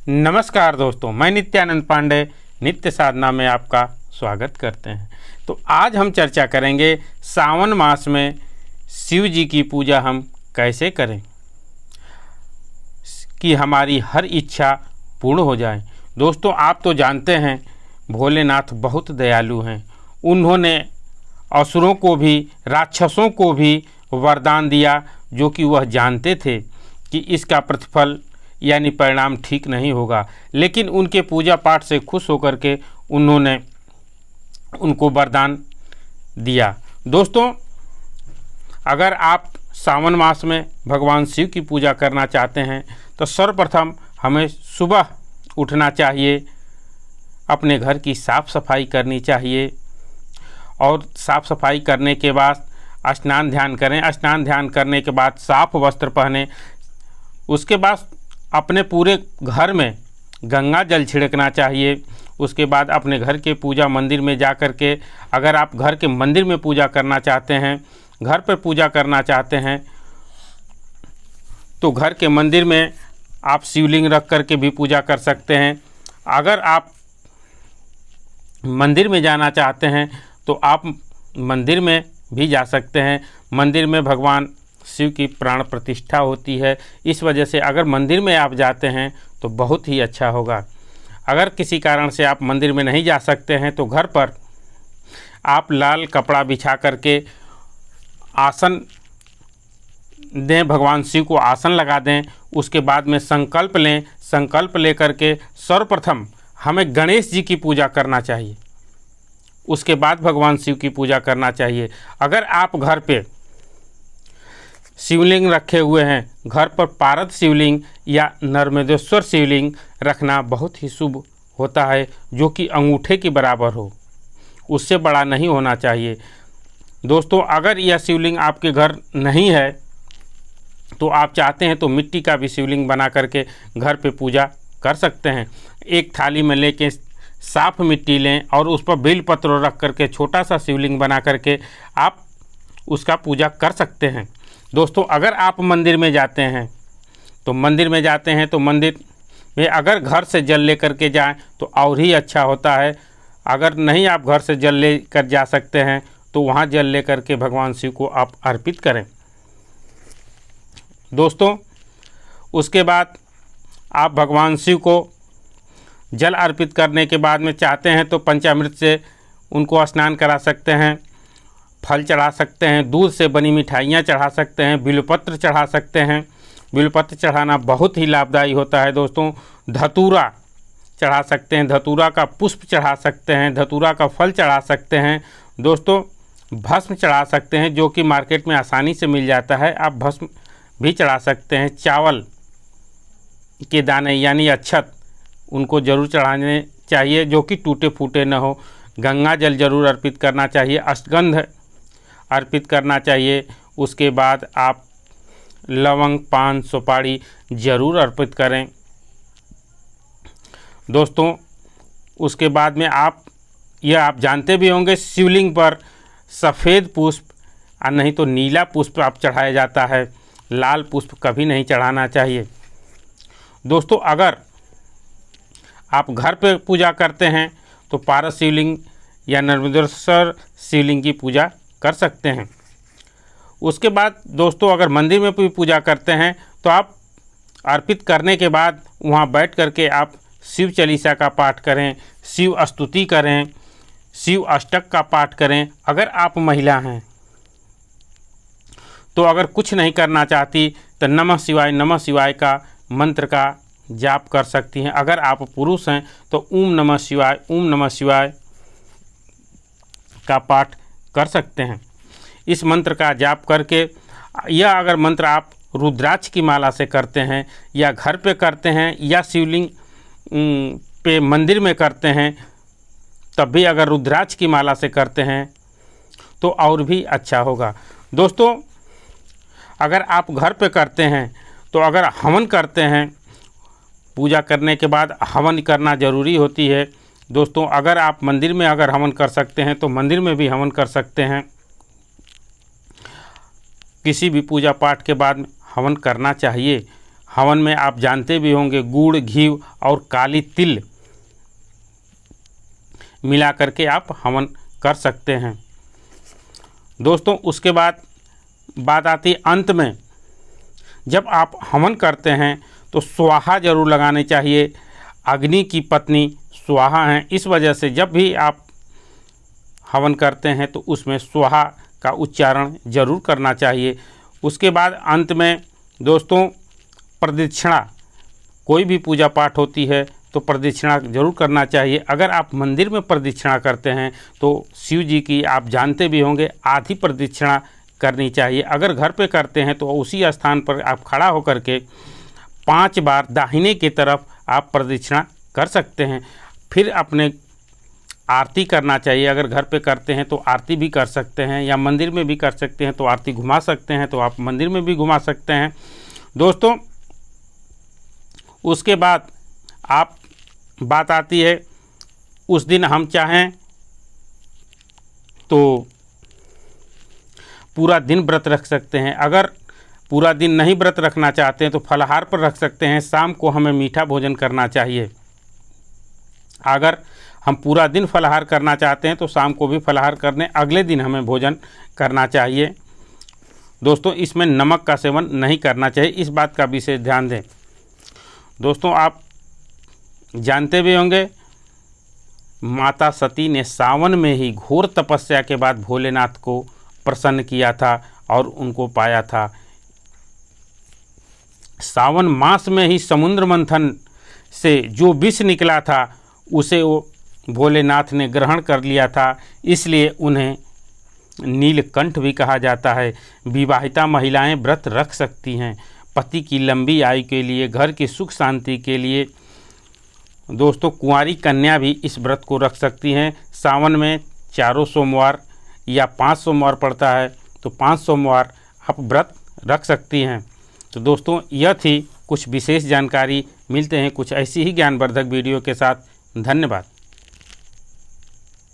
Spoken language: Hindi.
नमस्कार दोस्तों, मैं नित्यानंद पांडे नित्य साधना में आपका स्वागत करते हैं। तो आज हम चर्चा करेंगे सावन मास में शिव जी की पूजा हम कैसे करें कि हमारी हर इच्छा पूर्ण हो जाए। दोस्तों, आप तो जानते हैं भोलेनाथ बहुत दयालु हैं। उन्होंने असुरों को भी, राक्षसों को भी वरदान दिया, जो कि वह जानते थे कि इसका प्रतिफल यानी परिणाम ठीक नहीं होगा, लेकिन उनके पूजा पाठ से खुश होकर के उन्होंने उनको वरदान दिया। दोस्तों, अगर आप सावन मास में भगवान शिव की पूजा करना चाहते हैं तो सर्वप्रथम हमें सुबह उठना चाहिए, अपने घर की साफ़ सफाई करनी चाहिए और साफ़ सफाई करने के बाद स्नान ध्यान करें। स्नान ध्यान करने के बाद साफ वस्त्र पहने। उसके बाद अपने पूरे घर में गंगा जल छिड़कना चाहिए। उसके बाद अपने घर के पूजा मंदिर में जा कर के, अगर आप घर के मंदिर में पूजा करना चाहते हैं, घर पर पूजा करना चाहते हैं, तो घर के मंदिर में आप शिवलिंग रख कर के भी पूजा कर सकते हैं। अगर आप मंदिर में जाना चाहते हैं तो आप मंदिर में भी जा सकते हैं। मंदिर में भगवान शिव की प्राण प्रतिष्ठा होती है। इस वजह से अगर मंदिर में आप जाते हैं तो बहुत ही अच्छा होगा। अगर किसी कारण से आप मंदिर में नहीं जा सकते हैं तो घर पर आप लाल कपड़ा बिछा करके आसन दें, भगवान शिव को आसन लगा दें। उसके बाद में संकल्प लें। संकल्प लेकर के सर्वप्रथम हमें गणेश जी की पूजा करना चाहिए, उसके बाद भगवान शिव की पूजा करना चाहिए। अगर आप घर पे शिवलिंग रखे हुए हैं, घर पर पारद शिवलिंग या नर्मदेश्वर शिवलिंग रखना बहुत ही शुभ होता है, जो कि अंगूठे के बराबर हो, उससे बड़ा नहीं होना चाहिए। दोस्तों, अगर यह शिवलिंग आपके घर नहीं है तो आप चाहते हैं तो मिट्टी का भी शिवलिंग बना करके घर पे पूजा कर सकते हैं। एक थाली में लेके साफ मिट्टी लें और उस पर बेलपत्र रख करके छोटा सा शिवलिंग बना करके आप उसका पूजा कर सकते हैं। दोस्तों, अगर आप मंदिर में जाते हैं तो मंदिर में अगर घर से जल लेकर के जाएं तो और ही अच्छा होता है। अगर नहीं आप घर से जल ले कर जा सकते हैं तो वहाँ जल ले कर के भगवान शिव को आप अर्पित करें। दोस्तों, उसके बाद आप भगवान शिव को जल अर्पित करने के बाद में चाहते हैं तो पंचामृत से उनको स्नान करा सकते हैं, फल चढ़ा सकते हैं, दूध से बनी मिठाइयाँ चढ़ा सकते हैं, बिल्वपत्र चढ़ा सकते हैं। बिल्वपत्र चढ़ाना बहुत ही लाभदायी होता है। दोस्तों, धतूरा चढ़ा सकते हैं, धतूरा का पुष्प चढ़ा सकते हैं, धतूरा का फल चढ़ा सकते हैं। दोस्तों, भस्म चढ़ा सकते हैं, जो कि मार्केट में आसानी से मिल जाता है। आप भस्म भी चढ़ा सकते हैं। चावल के दाने यानी अक्षत, उनको ज़रूर चढ़ाने चाहिए, जो कि टूटे फूटे न हो। गंगा जल जरूर अर्पित करना चाहिए, अष्टगंध अर्पित करना चाहिए। उसके बाद आप लवंग, पान, सुपारी ज़रूर अर्पित करें। दोस्तों, उसके बाद में आप जानते भी होंगे, शिवलिंग पर सफ़ेद पुष्प और नहीं तो नीला पुष्प आप चढ़ाया जाता है, लाल पुष्प कभी नहीं चढ़ाना चाहिए। दोस्तों, अगर आप घर पे पूजा करते हैं तो पारस शिवलिंग या नर्मदेश्वर शिवलिंग की पूजा कर सकते हैं। उसके बाद दोस्तों, अगर मंदिर में भी पूजा करते हैं तो आप अर्पित करने के बाद वहाँ बैठ करके आप शिव चालीसा का पाठ करें, शिव स्तुति करें, शिव अष्टक का पाठ करें। अगर आप महिला हैं तो अगर कुछ नहीं करना चाहती तो नमः शिवाय का मंत्र का जाप कर सकती हैं। अगर आप पुरुष हैं तो ओम नमः शिवाय का पाठ कर सकते हैं। इस मंत्र का जाप करके, या अगर मंत्र आप रुद्राक्ष की माला से करते हैं या घर पे करते हैं या शिवलिंग पे मंदिर में करते हैं, तब भी अगर रुद्राक्ष की माला से करते हैं तो और भी अच्छा होगा। दोस्तों, अगर आप घर पे करते हैं तो अगर हवन करते हैं, पूजा करने के बाद हवन करना ज़रूरी होती है। दोस्तों, अगर आप मंदिर में अगर हवन कर सकते हैं तो मंदिर में भी हवन कर सकते हैं। किसी भी पूजा पाठ के बाद हवन करना चाहिए। हवन में आप जानते भी होंगे गुड़, घी और काली तिल मिला करके आप हवन कर सकते हैं। दोस्तों उसके बाद बात आती है अंत में, जब आप हवन करते हैं तो स्वाहा जरूर लगानी चाहिए। अग्नि की पत्नी स्वाहा हैं, इस वजह से जब भी आप हवन करते हैं तो उसमें स्वाहा का उच्चारण जरूर करना चाहिए। उसके बाद अंत में दोस्तों प्रदक्षिणा, कोई भी पूजा पाठ होती है तो प्रदक्षिणा जरूर करना चाहिए। अगर आप मंदिर में प्रदक्षिणा करते हैं तो शिव जी की आप जानते भी होंगे आधी प्रदक्षिणा करनी चाहिए। अगर घर पे करते हैं तो उसी स्थान पर आप खड़ा होकर के 5 बार दाहिने की तरफ आप प्रदक्षिणा कर सकते हैं। फिर अपने आरती करना चाहिए। अगर घर पे करते हैं तो आरती भी कर सकते हैं, या मंदिर में भी कर सकते हैं तो आरती घुमा सकते हैं, तो आप मंदिर में भी घुमा सकते हैं। दोस्तों उसके बाद आप बात आती है, उस दिन हम चाहें तो पूरा दिन व्रत रख सकते हैं। अगर पूरा दिन नहीं व्रत रखना चाहते हैं तो फलाहार पर रख सकते हैं। शाम को हमें मीठा भोजन करना चाहिए। अगर हम पूरा दिन फलाहार करना चाहते हैं तो शाम को भी फलाहार करने अगले दिन हमें भोजन करना चाहिए। दोस्तों इसमें नमक का सेवन नहीं करना चाहिए, इस बात का विशेष ध्यान दें। दोस्तों आप जानते भी होंगे माता सती ने सावन में ही घोर तपस्या के बाद भोलेनाथ को प्रसन्न किया था और उनको पाया था। सावन मास में ही समुद्र मंथन से जो विष निकला था उसे वो भोलेनाथ ने ग्रहण कर लिया था, इसलिए उन्हें नीलकंठ भी कहा जाता है। विवाहिता महिलाएं व्रत रख सकती हैं पति की लंबी आयु के लिए, घर की सुख शांति के लिए। दोस्तों कुंवारी कन्या भी इस व्रत को रख सकती हैं। सावन में 4 सोमवार या 5 सोमवार पड़ता है तो 5 सोमवार आप व्रत रख सकती हैं। तो दोस्तों यह थी कुछ विशेष जानकारी। मिलते हैं कुछ ऐसी ही ज्ञानवर्धक वीडियो के साथ। धन्यवाद।